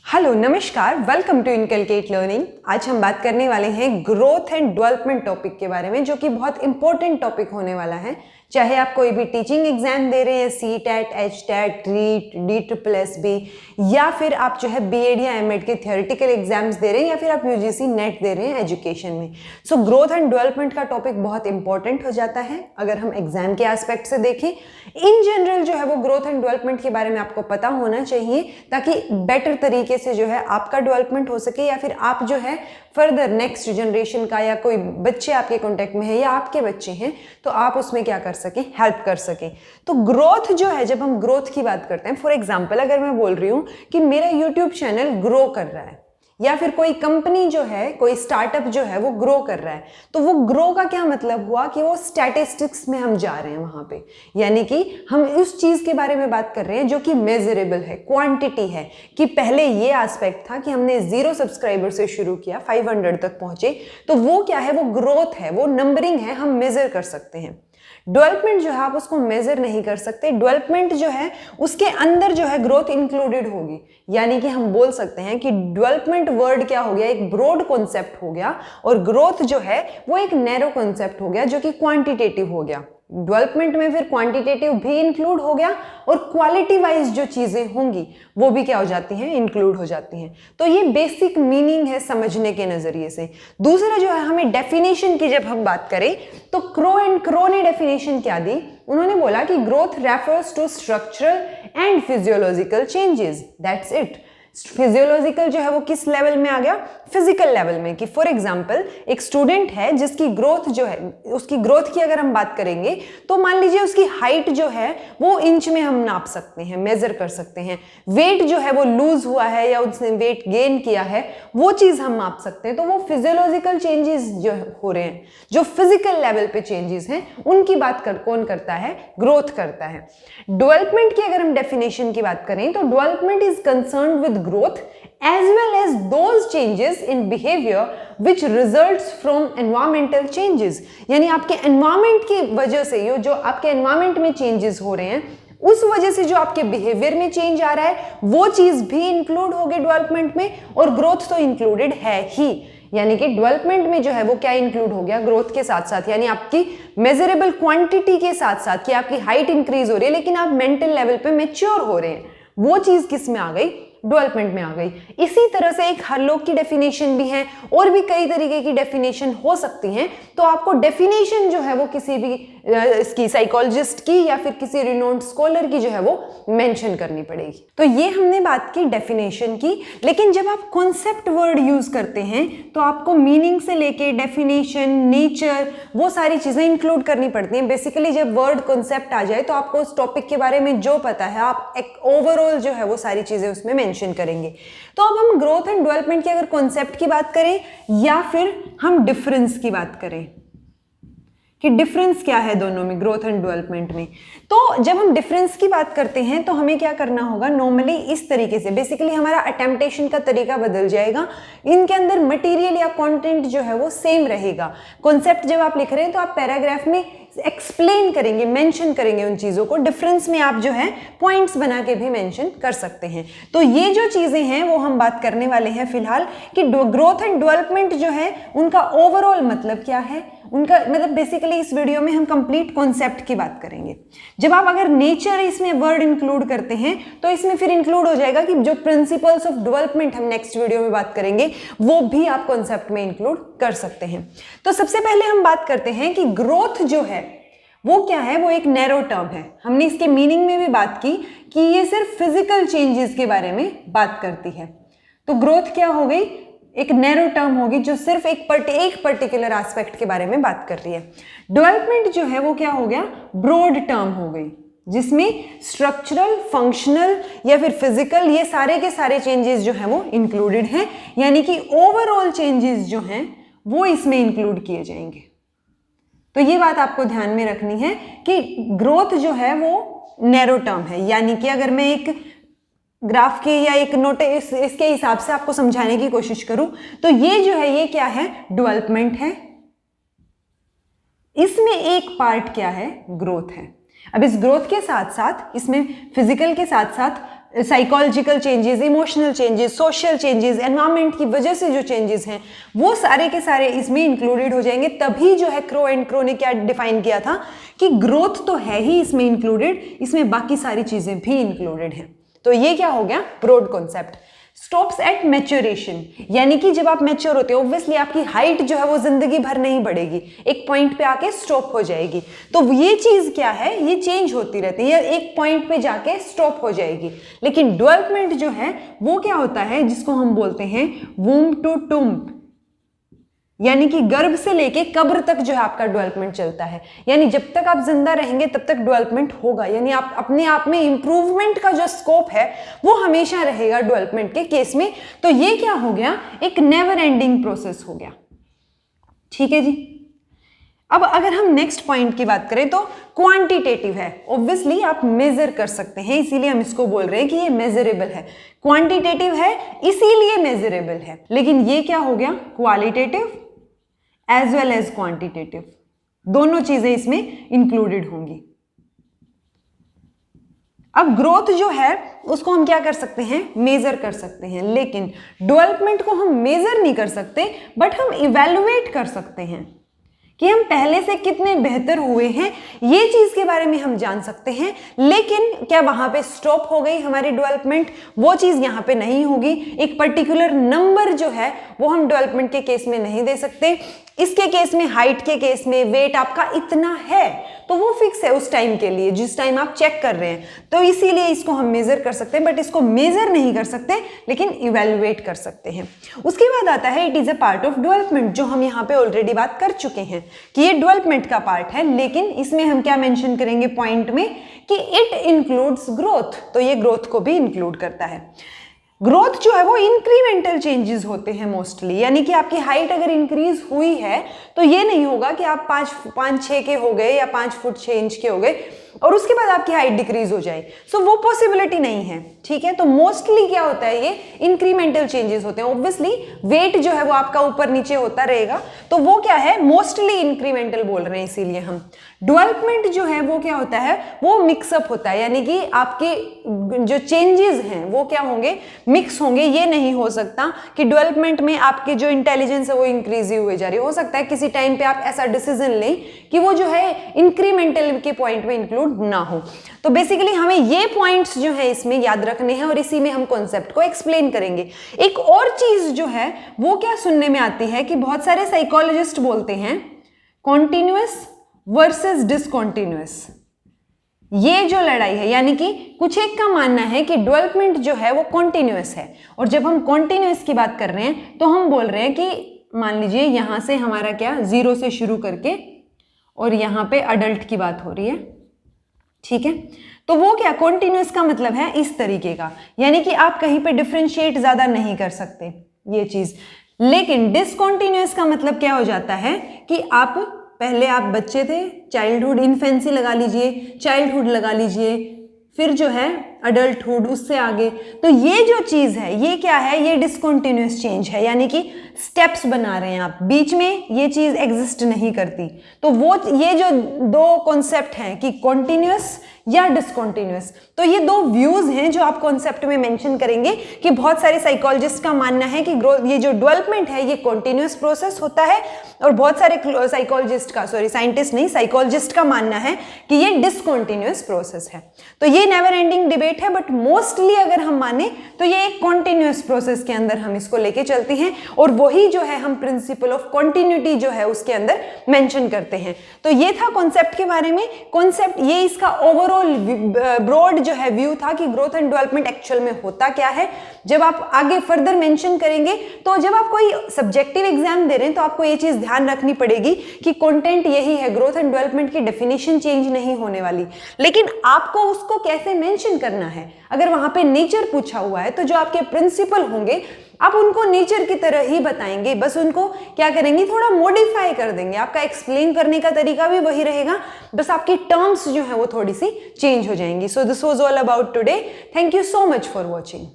Hello नमस्कार, welcome to inculcate learning. आज हम बात करने वाले हैं ग्रोथ एंड डेवलपमेंट टॉपिक के बारे में, जो कि बहुत इंपॉर्टेंट टॉपिक होने वाला है। चाहे आप कोई भी टीचिंग एग्जाम दे रहे हैं, CTET, HTET, REET, DSSB, या फिर आप जो है BEd या MEd के थियोरेटिकल एग्जाम्स दे रहे हैं, या फिर आप UGC नेट दे रहे हैं एजुकेशन में। सो ग्रोथ एंड डेवलपमेंट का टॉपिक बहुत इंपॉर्टेंट हो जाता है अगर हम एग्जाम के एस्पेक्ट से देखें। इन जनरल जो है वो ग्रोथ एंड डेवलपमेंट के बारे में आपको पता होना चाहिए, ताकि बेटर तरीके से जो है आपका डेवलपमेंट हो सके, या फिर आप जो है फर्दर नेक्स्ट जनरेशन का, या कोई बच्चे आपके कांटेक्ट में है या आपके बच्चे हैं, तो आप उसमें क्या कर सकें, हेल्प कर सकें। तो ग्रोथ जो है, जब हम ग्रोथ की बात करते हैं, फॉर एग्जांपल अगर मैं बोल रही हूं कि मेरा यूट्यूब चैनल ग्रो कर रहा है, या फिर कोई कंपनी जो है, कोई स्टार्टअप जो है वो ग्रो कर रहा है, तो वो ग्रो का क्या मतलब हुआ कि वो स्टैटिस्टिक्स में हम जा रहे हैं वहां पे, यानी कि हम उस चीज के बारे में बात कर रहे हैं जो कि मेजरेबल है, क्वांटिटी है। कि पहले ये एस्पेक्ट था कि हमने 0 सब्सक्राइबर से शुरू किया, 500 तक पहुंचे, तो वो क्या है, वो ग्रोथ है, वो नंबरिंग है, हम मेजर कर सकते हैं। डेवलपमेंट जो है आप उसको मेजर नहीं कर सकते। डेवलपमेंट जो है उसके अंदर जो है ग्रोथ इंक्लूडेड होगी, यानी कि हम बोल सकते हैं कि डेवलपमेंट वर्ड क्या हो गया, एक ब्रॉड कॉन्सेप्ट हो गया, और ग्रोथ जो है वो एक नैरो कॉन्सेप्ट हो गया, जो कि क्वांटिटेटिव हो गया। डेवलपमेंट में फिर क्वांटिटेटिव भी इंक्लूड हो गया, और क्वालिटी वाइज जो चीजें होंगी वो भी क्या हो जाती हैं, इंक्लूड हो जाती हैं। तो ये बेसिक मीनिंग है समझने के नजरिए से। दूसरा जो है, हमें डेफिनेशन की जब हम बात करें, तो क्रो ने डेफिनेशन क्या दी, उन्होंने बोला कि growth refers to structural and physiological changes, that's it. Physiological जो है वो किस लेवल में आ गया, फिजिकल लेवल में। कि फॉर एग्जांपल एक स्टूडेंट है जिसकी ग्रोथ जो है, उसकी ग्रोथ की अगर हम बात करेंगे, तो मान लीजिए उसकी हाइट जो है वो इंच में हम नाप सकते हैं, मेजर कर सकते हैं। वेट जो है वो लूज हुआ है या उसने वेट गेन किया है, वो चीज हम माप सकते हैं। तो वो फिजियोलॉजिकल चेंजेस जो हो रहे हैं, जो फिजिकल लेवल पे चेंजेस हैं, उनकी बात कौन करता है, ग्रोथ करता है। डेवलपमेंट की अगर हम डेफिनेशन की बात करें, तो development is concerned with growth as well as those changes in behavior which results from environmental changes। यानी आपके environment की वजह से, ये जो आपके environment में changes हो रहे हैं, उस वजह से जो आपके बिहेवियर में चेंज आ रहा है, वो चीज भी इंक्लूड होगी डेवलपमेंट में, और ग्रोथ तो इंक्लूडेड है ही। यानी कि डेवलपमेंट में जो है वो क्या इंक्लूड हो गया, ग्रोथ के साथ साथ, यानी आपकी मेजरेबल क्वांटिटी के साथ साथ, कि आपकी हाइट इंक्रीज हो रही है लेकिन आप मेंटल लेवल पे मैच्योर हो रहे हैं, वो चीज किस में आ गई, डेवलपमेंट में आ गई। इसी तरह से एक हर लोग की डेफिनेशन भी है, और भी कई तरीके की डेफिनेशन हो सकती हैं। तो आपको डेफिनेशन जो है वो किसी भी इसकी साइकोलॉजिस्ट की या फिर किसी रिनोन्ड स्कॉलर की जो है वो मेंशन करनी पड़ेगी। तो ये हमने बात की डेफिनेशन की। लेकिन जब आप कॉन्सेप्ट वर्ड यूज करते हैं, तो आपको मीनिंग से लेके डेफिनेशन, नेचर, वो सारी चीजें इंक्लूड करनी पड़ती हैं। बेसिकली जब वर्ड कॉन्सेप्ट आ जाए, तो आपको उस टॉपिक के बारे में जो पता है, आप एक ओवरऑल जो है वो सारी चीजें उसमें मेंशन करेंगे। तो अब हम ग्रोथ एंड डेवलपमेंट की अगर कॉन्सेप्ट की बात करें, या फिर हम डिफरेंस की बात करें कि डिफरेंस क्या है दोनों में, ग्रोथ एंड डेवलपमेंट में, तो जब हम डिफरेंस की बात करते हैं, तो हमें क्या करना होगा, नॉर्मली इस तरीके से, बेसिकली हमारा अटेम्प्टेशन का तरीका बदल जाएगा। इनके अंदर मटेरियल या कंटेंट जो है वो सेम रहेगा। कॉन्सेप्ट जब आप लिख रहे हैं, तो आप पैराग्राफ में एक्सप्लेन करेंगे, मेंशन करेंगे उन चीजों को। डिफरेंस में आप जो है पॉइंट्स बना के भी मेंशन कर सकते हैं। तो ये जो चीजें हैं वो हम बात करने वाले हैं फिलहाल, कि ग्रोथ एंड डेवलपमेंट जो है उनका ओवरऑल मतलब क्या है, उनका मतलब बेसिकली इस वीडियो में हम कंप्लीट कॉन्सेप्ट की बात करेंगे। जब आप अगर नेचर इसमें वर्ड इंक्लूड करते हैं, तो इसमें फिर इंक्लूड हो जाएगा कि जो प्रिंसिपल्स ऑफ डेवलपमेंट हम नेक्स्ट वीडियो में बात करेंगे, वो भी आप कॉन्सेप्ट में इंक्लूड कर सकते हैं। तो सबसे पहले हम बात करते हैं कि ग्रोथ जो है वो क्या है, वो एक नैरो टर्म है। हमने इसके मीनिंग में भी बात की कि ये सिर्फ फिजिकल चेंजेस के बारे में बात करती है। तो ग्रोथ क्या हो गई, एक नैरो टर्म होगी जो सिर्फ एक पर्टिकुलर एस्पेक्ट के बारे में बात कर रही है। डेवलपमेंट जो है वो क्या हो गया, ब्रॉड टर्म हो गई, जिसमें स्ट्रक्चरल, फंक्शनल या फिर फिजिकल, ये सारे के सारे चेंजेस जो हैं वो इंक्लूडेड हैं। यानी कि ओवरऑल चेंजेस जो हैं वो इसमें इंक्लूड किए जाएंगे। तो ये बात आपको ध्यान में रखनी है कि ग्रोथ जो है वो नैरो टर्म है। यानी कि अगर मैं एक ग्राफ के या एक नोट इसके हिसाब से आपको समझाने की कोशिश करूं, तो ये जो है ये क्या है, डेवलपमेंट है। इसमें एक पार्ट क्या है, ग्रोथ है। अब इस ग्रोथ के साथ साथ, इसमें फिजिकल के साथ साथ psychological changes, emotional changes, social changes, environment की वजह से जो चेंजेस हैं वो सारे के सारे इसमें इंक्लूडेड हो जाएंगे। तभी जो है क्रो एंड क्रो ने क्या डिफाइन किया था कि ग्रोथ तो है ही इसमें इंक्लूडेड, इसमें बाकी सारी चीजें भी इंक्लूडेड हैं। तो ये क्या हो गया, broad concept. Stops at maturation, यानी कि जब आप मैच्योर होते हो ऑब्वियसली आपकी हाइट जो है वो जिंदगी भर नहीं बढ़ेगी, एक पॉइंट पे आके स्टॉप हो जाएगी। तो ये चीज क्या है, ये चेंज होती रहती है, एक पॉइंट पे जाके स्टॉप हो जाएगी। लेकिन डेवलपमेंट जो है वो क्या होता है, जिसको हम बोलते हैं वूम्ब टू टूम्ब, यानी कि गर्भ से लेके कब्र तक जो है आपका डेवलपमेंट चलता है। यानी जब तक आप जिंदा रहेंगे तब तक डेवलपमेंट होगा, यानी आप अपने आप में इंप्रूवमेंट का जो स्कोप है वो हमेशा रहेगा डेवलपमेंट के केस में। तो ये क्या हो गया, एक नेवर एंडिंग प्रोसेस हो गया। ठीक है जी। अब अगर हम नेक्स्ट पॉइंट की बात करें तो क्वांटिटेटिव है, ऑब्वियसली आप मेजर कर सकते हैं, इसीलिए हम इसको बोल रहे हैं कि ये मेजरेबल है। क्वांटिटेटिव है इसीलिए मेजरेबल है। लेकिन ये क्या हो गया, qualitative as well as quantitative, दोनों चीजें इसमें इंक्लूडेड होंगी। अब ग्रोथ जो है उसको हम क्या कर सकते हैं, मेजर कर सकते हैं, लेकिन डेवलपमेंट को हम मेजर नहीं कर सकते, बट हम इवैल्यूएट कर सकते हैं कि हम पहले से कितने बेहतर हुए हैं, ये चीज के बारे में हम जान सकते हैं। लेकिन क्या वहां पे स्टॉप हो गई हमारी डेवलपमेंट, वो चीज यहां पे नहीं होगी। एक पर्टिकुलर नंबर जो है वो हम डेवलपमेंट के केस में नहीं दे सकते। इसके केस में, हाइट के केस में वेट आपका इतना है तो वो फिक्स है उस टाइम के लिए, जिस टाइम आप चेक कर रहे हैं, तो इसीलिए इसको हम मेजर कर सकते हैं, बट इसको मेजर नहीं कर सकते, लेकिन इवैल्यूएट कर सकते हैं। उसके बाद आता है it is a part of development, जो हम यहाँ पे ऑलरेडी बात कर चुके हैं कि ये डेवलपमेंट का पार्ट है। लेकिन इसमें हम क्या मेंशन करेंगे पॉइंट में कि इट इंक्लूड्स ग्रोथ, तो ये ग्रोथ को भी इंक्लूड करता है। ग्रोथ जो है वो इंक्रीमेंटल चेंजेस होते हैं मोस्टली, यानी कि आपकी हाइट अगर इंक्रीज हुई है तो ये नहीं होगा कि आप 5-6 के हो गए या 5 फुट 6 इंच के हो गए और उसके बाद आपकी हाइट डिक्रीज हो जाए, सो वो पॉसिबिलिटी नहीं है। ठीक है, तो मोस्टली क्या होता है, ये इंक्रीमेंटल चेंजेस होते हैं। ऑब्वियसली वेट जो है वो आपका ऊपर नीचे होता रहेगा, तो वो क्या है, मोस्टली इंक्रीमेंटल बोल रहे हैं, इसीलिए हम। डेवलपमेंट जो है वो क्या होता है, वो मिक्सअप होता है, यानी कि आपके जो चेंजेस हैं वो क्या होंगे, मिक्स होंगे। ये नहीं हो सकता कि डेवलपमेंट में आपके जो इंटेलिजेंस है वो इंक्रीज ही हुए जा रही है। हो सकता है किसी टाइम पे आप ऐसा डिसीजन लें कि वो जो है इंक्रीमेंटल के पॉइंट में इंक्लूड ना हो। तो बेसिकली हमें ये पॉइंट्स जो है इसमें याद रखने हैं और इसी में हम कॉन्सेप्ट को एक्सप्लेन करेंगे। एक और चीज जो है वो क्या सुनने में आती है कि बहुत सारे साइकोलॉजिस्ट बोलते हैं कॉन्टिन्यूअस वर्सेस डिसकॉन्टिन्यूअस, ये जो लड़ाई है, यानी कि कुछ एक का मानना है कि डेवलपमेंट जो है वो कॉन्टिन्यूअस है, और जब हम कॉन्टिन्यूअस की बात कर रहे हैं तो हम बोल रहे हैं कि मान लीजिए यहां से हमारा क्या 0 से शुरू करके और यहां पे अडल्ट की बात हो रही है। ठीक है, तो वो क्या, कॉन्टिन्यूअस का मतलब है इस तरीके का, यानी कि आप कहीं पे डिफरेंशिएट ज्यादा नहीं कर सकते ये चीज। लेकिन डिसकॉन्टिन्यूअस का मतलब क्या हो जाता है कि आप पहले आप बच्चे थे, चाइल्डहुड, इन्फेंसी लगा लीजिए, चाइल्डहुड लगा लीजिए, फिर जो है अडल्टहुड, उससे आगे। तो ये जो चीज है ये क्या है, ये डिसकॉन्टिन्यूअस चेंज है, यानी कि स्टेप्स बना रहे हैं आप, बीच में ये चीज एग्जिस्ट नहीं करती। तो वो ये जो दो कॉन्सेप्ट हैं कि कॉन्टिन्यूअस या डिसकॉन्टिन्यूअस, तो ये दो व्यूज हैं जो आप कॉन्सेप्ट में मेंशन करेंगे कि बहुत सारे साइकोलॉजिस्ट का मानना है कि ग्रोथ, ये जो डेवलपमेंट है ये कॉन्टिन्यूअस प्रोसेस होता है, और बहुत सारे साइकोलॉजिस्ट का, सॉरी साइंटिस्ट नहीं, साइकोलॉजिस्ट का मानना है कि ये डिसकॉन्टिन्यूअस प्रोसेस है। तो ये नेवर एंडिंग डिबेट है, बट मोस्टली अगर हम माने तो ये एक कॉन्टिन्यूअस प्रोसेस के अंदर हम इसको लेके चलते हैं, और वही जो है हम प्रिंसिपल ऑफ कॉन्टिन्यूटी जो है उसके अंदर मेंशन करते हैं। तो ये था कॉन्सेप्ट के बारे में। कॉन्सेप्ट ये इसका ओवरऑल ब्रॉड जो है व्यू था कि ग्रोथ एंड डेवलपमेंट एक्चुअल में होता क्या है। जब आप आगे फर्दर मेंशन करेंगे, तो जब आप कोई सब्जेक्टिव एग्जाम दे रहे हैं तो आपको ये चीज ध्यान रखनी पड़ेगी कि कंटेंट यही है, ग्रोथ एंड डेवलपमेंट की डेफिनेशन चेंज नहीं होने वाली, लेकिन आपको उसको कैसे मेंशन करना है। अगर वहां पे नेचर पूछा हुआ है तो जो आपके प्रिंसिपल होंगे आप उनको नेचर की तरह ही बताएंगे, बस उनको क्या करेंगे, थोड़ा मॉडिफाई कर देंगे। आपका एक्सप्लेन करने का तरीका भी वही रहेगा, बस आपकी टर्म्स जो है वो थोड़ी सी चेंज हो जाएंगी। So this was all about today. Thank you so much for watching.